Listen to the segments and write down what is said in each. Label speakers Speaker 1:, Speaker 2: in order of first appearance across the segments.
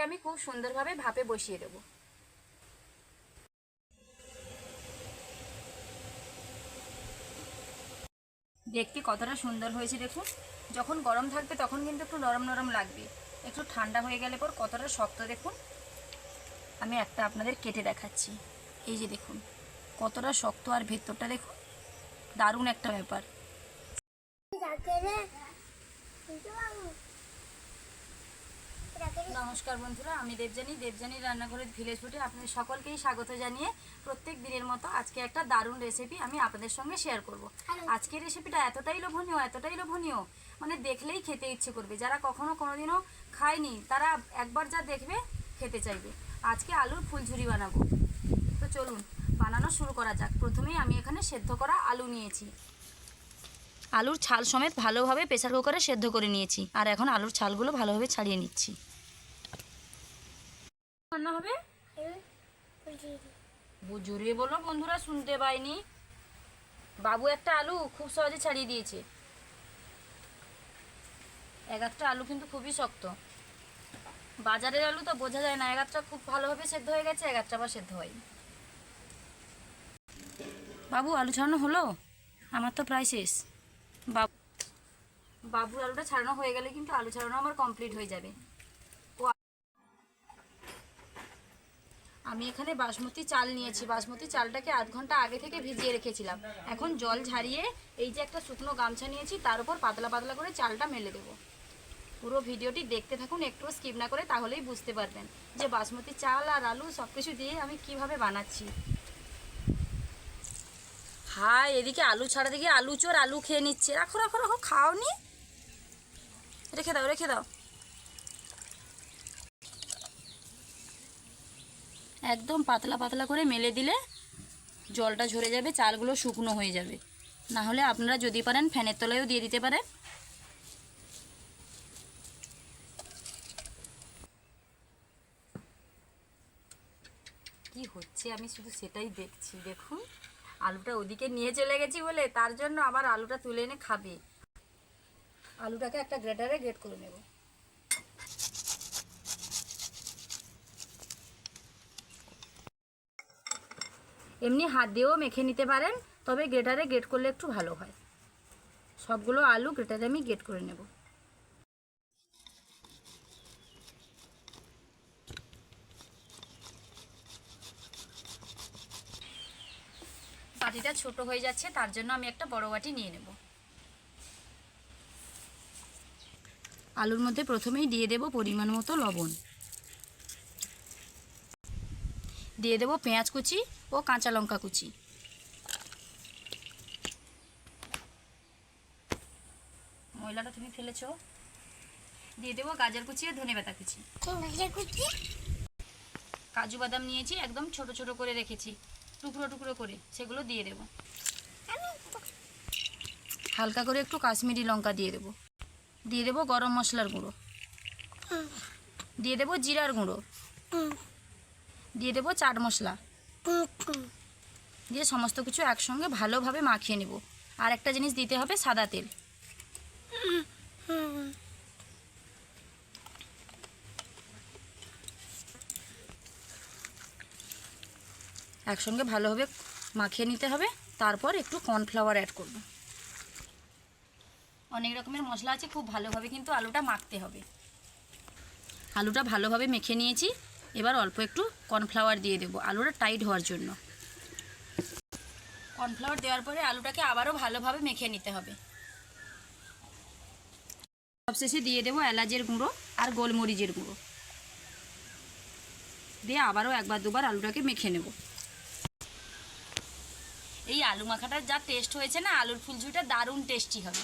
Speaker 1: আমি খুব সুন্দরভাবে ভাপে বসিয়ে দেবো। দেখতে কতটা সুন্দর হয়েছে দেখুন। যখন গরম থাকবে তখন কিন্তু একটু নরম নরম লাগবে, একটু ঠান্ডা হয়ে গেলে পর কতটা শক্ত দেখুন। আমি একটা আপনাদের কেটে দেখাচ্ছি। এই যে দেখুন কতটা শক্ত, আর ভেতরটা দেখুন, দারুণ একটা ব্যাপার। নমস্কার বন্ধুরা, আমি দেবযানী রান্নাঘরের ভিলেজ ফুডে আপনাদের সকলকেই স্বাগত জানিয়ে প্রত্যেক দিনের মতো আজকে একটা দারুণ রেসিপি আমি আপনাদের সঙ্গে শেয়ার করব। আজকের রেসিপিটা এতটাই লোভনীয়, মানে দেখলেই খেতে ইচ্ছে করবে। যারা কোনোদিনও খায়নি তারা একবার যা দেখবে খেতে চাইবে। আজকে আলুর ফুলঝুরি বানাবো, তো চলুন বানানো শুরু করা যাক। প্রথমেই আমি এখানে সেদ্ধ করা আলু নিয়েছি, আলুর ছাল সমেত ভালোভাবে প্রেসার কুকারে সেদ্ধ করে নিয়েছি। আর এখন আলুর ছালগুলো ভালোভাবে ছাড়িয়ে নিচ্ছি। রান্না হবে জোরে বলো বন্ধুরা, শুনতে পাইনি। বাবু একটা আলু খুব সহজে ছাড়িয়ে দিয়েছে। এক একটা আলু কিন্তু খুবই শক্ত। বাজারের আলু তো বোঝা যায় না, এক একটা খুব ভালোভাবে সেদ্ধ হয়ে গেছে, এক একটা আবার সেদ্ধ হয়নি। বাবু আলু ছাড়ানো হলো? আমার তো প্রায় শেষ। বাবুর আলুটা ছাড়ানো হয়ে গেলে কিন্তু আলু ছাড়ানো আমার কমপ্লিট হয়ে যাবে। আমি এখানে বাসমতি চাল নিয়েছি। বাসমতি চালটাকে আধ ঘন্টা আগে থেকে ভিজিয়ে রেখেছিলাম। এখন জল ঝারিয়ে এই যে একটা শুকনো গামছা নিয়েছি, তার উপর পাতলা পাতলা করে চালটা মেলে দেবো। পুরো ভিডিওটি দেখতে থাকুন, একটু স্কিপ না করে, তাহলেই বুঝতে পারবেন যে বাসমতি চাল আর আলু সব কিছু দিয়ে আমি কিভাবে বানাচ্ছি। হায়, এদিকে আলু ছাড়া দিকে আলু চোর আলু খেয়ে নিচ্ছে। রাখো রাখো রাখো, খাওনি, রেখে দাও। একদম পাতলা পাতলা করে মেলে দিলে জলটা ঝরে যাবে, চালগুলো শুকনো হয়ে যাবে। না হলে আপনারা যদি পারেন ফ্যানের তলায়ও দিয়ে দিতে পারেন। কি হচ্ছে আমি শুধু সেটাই দেখছি। দেখুন আলুটা ওদিকে নিয়ে চলে গেছি বলে তার জন্য আবার আলুটা তুলে এনে খাবে। আলুটাকে একটা গ্রেটারে গ্রেট করে নেব। এমনি হাত দিয়েও মেখে নিতে পারেন, তবে গ্রেটারে গ্রেট করলে একটু ভালো হয়। সবগুলো আলু গ্রেটারে আমি গ্রেট করে নেব। বাটিটা ছোট হয়ে যাচ্ছে, তার জন্য আমি একটা বড় বাটি নিয়ে নেব। আলুর মধ্যে প্রথমেই দিয়ে দেব পরিমাণ মতো লবণ, দিয়ে দেব পেঁয়াজ কুচি ও কাঁচা লঙ্কা কুচি, ময়লাটা তুমি ফেলেছো। দিয়ে দেবো গাজর কুচি আর ধনে পাতা কুচি। কাজু বাদাম নিয়েছি, একদম ছোট ছোট করে রেখেছি, টুকরো টুকরো করে, সেগুলো দিয়ে দেব। হালকা করে একটু কাশ্মীরি লঙ্কা দিয়ে দেব। দিয়ে দেব গরম মশলার গুঁড়ো, দিয়ে দেব জিরার গুঁড়ো, দিয়ে দেব চাট মশলা, দিয়ে সমস্ত কিছু একসঙ্গে ভালোভাবে মাখিয়ে নেব। আর একটা জিনিস দিতে হবে, সাদা তেল। একসঙ্গে ভালোভাবে মাখিয়ে নিতে হবে। তারপর একটু কর্নফ্লাওয়ার অ্যাড করব। অনেক রকমের মশলা আছে, খুব ভালোভাবে কিন্তু আলুটা মাখতে হবে। আলুটা ভালোভাবে মেখে নিয়েছি, এবার অল্প একটু কর্নফ্লাওয়ার দিয়ে দেবো আলুটা টাইট হওয়ার জন্য। কর্নফ্লাওয়ার দেওয়ার পরে আলুটাকে আবারও ভালোভাবে মেখে নিতে হবে। সবশেষে দিয়ে দেবো এলাচের গুঁড়ো আর গোলমরিচের গুঁড়ো, দিয়ে আবারও একবার দুবার আলুটাকে মেখে নেব। এই আলু মাখাটার যা টেস্ট হয়েছে না, আলুর ফুলঝুরিটা দারুণ টেস্টি হবে।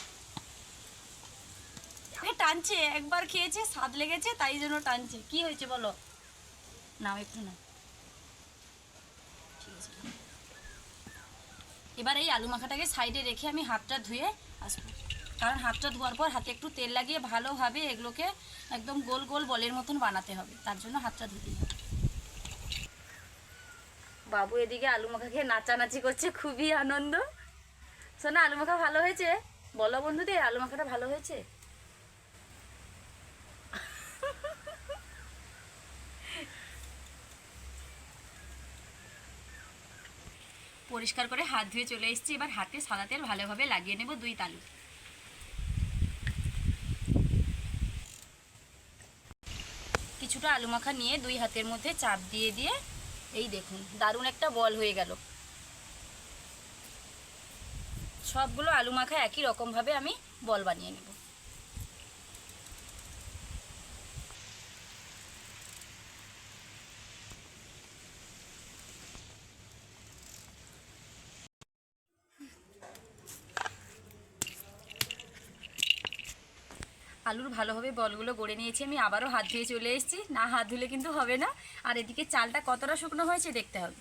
Speaker 1: টানছে, একবার খেয়েছে, স্বাদ লেগেছে, তাই জন্য টানছে। কি হয়েছে বলো? নাও একটু না, ঠিক আছে। এবার এই আলু মাখাটাকে সাইডে রেখে আমি হাতটা ধুয়ে আসবো, কারণ হাতটা ধোয়ার পর হাতে একটু তেল লাগিয়ে ভালোভাবে এগুলোকে একদম গোল গোল বলের মতন বানাতে হবে, তার জন্য হাতটা ধুতেই হবে। বাবু এদিকে আলু মাখা খেয়ে নাচানাচি করছে, খুবই আনন্দ। শোনা, আলু মাখা ভালো হয়েছে? বলো বন্ধুদের, আলু মাখাটা ভালো হয়েছে? পরিষ্কার করে হাত ধুয়ে চলে এসেছি। এবার হাতে সাদা তেল ভালোভাবে লাগিয়ে নেব 2 তালু। কিছুটা আলু মাখা নিয়ে 2 হাতের মধ্যে চাপ দিয়ে দিয়ে এই দেখুন দারুণ একটা বল হয়ে গেল। সবগুলো আলু মাখা একই রকমভাবে আমি বল বানিয়ে নেব। আলুর ভালোভাবে বলগুলো গড়ে নিয়েছি আমি, আবারও হাত ধুয়ে চলে এসেছি। না হাত ধুলে কিন্তু হবে না। আর এদিকে চালটা কতটা শুকনো হয়েছে দেখতে হবে।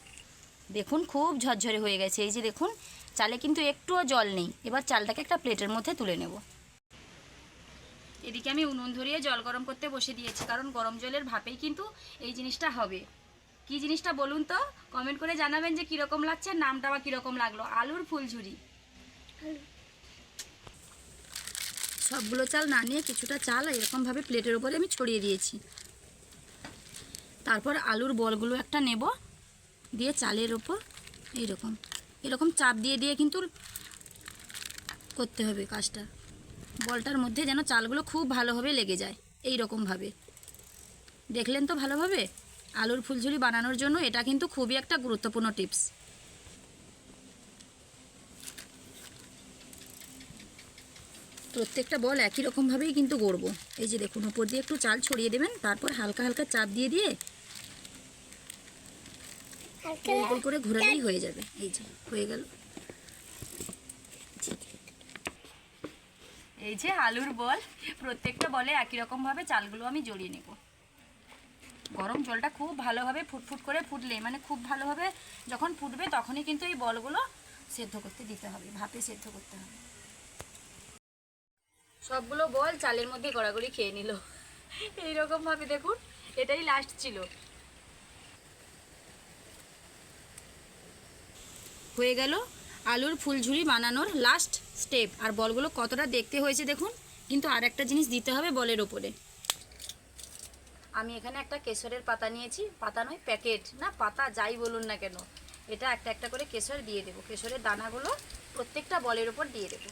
Speaker 1: দেখুন খুব ঝরঝরে হয়ে গেছে। এই যে দেখুন চালে কিন্তু একটুও জল নেই। এবার চালটাকে একটা প্লেটের মধ্যে তুলে নেব। এদিকে আমি উনুন ধরিয়ে জল গরম করতে বসে দিয়েছি, কারণ গরম জলের ভাপেই কিন্তু এই জিনিসটা হবে। কি জিনিসটা বলুন তো, কমেন্ট করে জানাবেন যে কীরকম লাগছে, নামটা বা কীরকম লাগলো। আলুর ফুলঝুরি। সবগুলো চাল না নিয়ে কিছুটা চাল এরকমভাবে প্লেটের উপরে আমি ছড়িয়ে দিয়েছি। তারপর আলুর বলগুলো একটা নেব, দিয়ে চালের ওপর এরকম চাপ দিয়ে দিয়ে কিন্তু করতে হবে কাজটা। বলটার মধ্যে যেন চালগুলো খুব ভালোভাবে লেগে যায়। এই রকমভাবে দেখলেন তো ভালোভাবে। আলুর ফুলঝুরি বানানোর জন্য এটা কিন্তু খুবই একটা গুরুত্বপূর্ণ টিপস। প্রত্যেকটা বল একই রকমভাবেই কিন্তু গড়ব। এই যে দেখুন উপর দিয়ে একটু চাল ছড়িয়ে দেবেন, তারপর হালকা হালকা চাপ দিয়ে দিয়ে গোল করে ঘোরালেই হয়ে যাবে। এই যে হয়ে গেল। এই যে আলুর বল, প্রত্যেকটা বলে একই রকমভাবে চালগুলো আমি জড়িয়ে নেব। গরম জলটা খুব ভালোভাবে ফুটফুট করে ফুটলে, মানে খুব ভালোভাবে যখন ফুটবে তখনই কিন্তু এই বলগুলো সেদ্ধ করতে দিতে হবে, ভাপে সেদ্ধ করতে হবে। সবগুলো বল চালের মধ্যে গড়াগড়ি খেয়ে নিল। এইরকমভাবে দেখুন, এটাই লাস্ট ছিল। হয়ে গেল আলুর ফুলঝুরি বানানোর লাস্ট স্টেপ। আর বলগুলো কতটা দেখতে হয়েছে দেখুন। কিন্তু আর একটা জিনিস দিতে হবে বলের ওপরে। আমি এখানে একটা কেশরের পাতা নিয়েছি, পাতা নয় প্যাকেট, না পাতা যাই বলুন না কেন, এটা একটা একটা করে কেশর দিয়ে দেবো। কেশরের দানাগুলো প্রত্যেকটা বলের ওপর দিয়ে দেবো।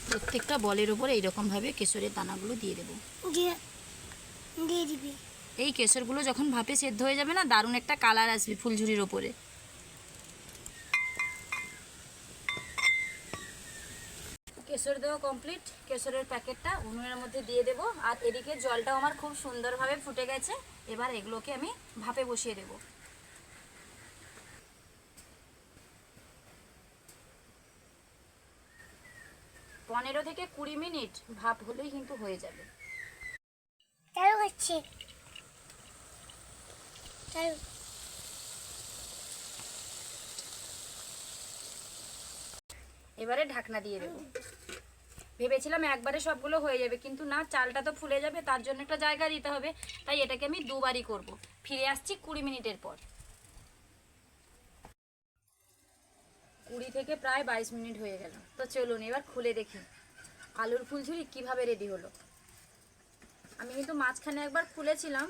Speaker 1: প্রত্যেকটা বলের ওপর এইরকমভাবে কেশরের দানাগুলো দিয়ে দেবো। দিয়ে দিবি। এই কেশরগুলো যখন ভাপে সেদ্ধ হয়ে যাবে না, দারুণ একটা কালার আসবে ফুলঝুরির ওপরে। কেশর দেওয়া কমপ্লিট। কেশরের প্যাকেটটা উনুনের মধ্যে দিয়ে দেব। আর এদিকে জলটাও আমার খুব সুন্দরভাবে ফুটে গেছে। এবার এগুলোকে আমি ভাপে বসিয়ে দেব। পনেরো থেকে 20 মিনিট ভাপ হলেই কিন্তু হয়ে যাবে। এবারে ঢাকনা দিয়ে দেব। ভেবেছিলাম একবারে সবগুলো হয়ে যাবে, কিন্তু না, চালটা তো ফুলে যাবে, তার জন্য একটা জায়গা দিতে হবে। তাই এটাকে আমি দুবারই করব। ফিরে আসছি 20 মিনিটের পর। 20 থেকে প্রায় 22 মিনিট হয়ে গেল। তো চলুন এবার খুলে দেখি আলুর ফুলঝুরি কিভাবে রেডি হলো। আমি কিন্তু মাঝখানে একবার খুলেছিলাম,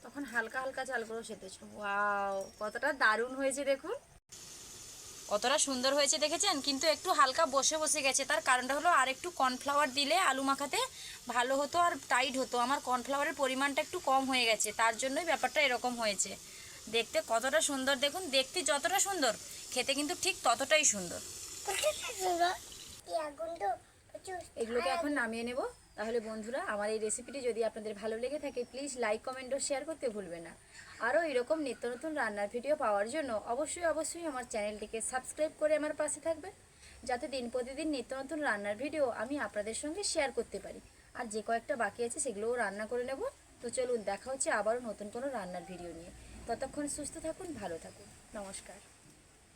Speaker 1: তখন হালকা হালকা চালগুলো সেদ্ধেছিল। ওয়াও, কতটা দারুণ হয়েছে দেখুন, কতটা সুন্দর হয়েছে দেখেছেন। কিন্তু একটু হালকা বসে বসে গেছে, তার কারণটা হলো আর একটু কর্নফ্লাওয়ার দিলে আলু মাখাতে ভালো হতো আর টাইট হতো। আমার কর্নফ্লাওয়ারের পরিমাণটা একটু কম হয়ে গেছে, তার জন্যই ব্যাপারটা এরকম হয়েছে। দেখতে কতটা সুন্দর দেখুন, দেখতে যতটা সুন্দর খেতে কিন্তু ঠিক ততটাই সুন্দর। এগুলোকে এখন নামিয়ে নেব। তাহলে বন্ধুরা, আমার এই রেসিপিটি যদি আপনাদের ভালো লেগে থাকে, প্লিজ লাইক, কমেন্ট ও শেয়ার করতে ভুলবেন না। আরও এরকম নিত্য নতুন রান্নার ভিডিও পাওয়ার জন্য অবশ্যই আমার চ্যানেলটিকে সাবস্ক্রাইব করে আমার পাশে থাকবেন, যাতে দিন প্রতিদিন নিত্য নতুন রান্নার ভিডিও আমি আপনাদের সঙ্গে শেয়ার করতে পারি। আর যে কয়েকটা বাকি আছে সেগুলোও রান্না করে নেব। তো চলুন দেখা হচ্ছে আবারও নতুন কোনো রান্নার ভিডিও নিয়ে। ততক্ষণ সুস্থ থাকুন, ভালো থাকুন। নমস্কার।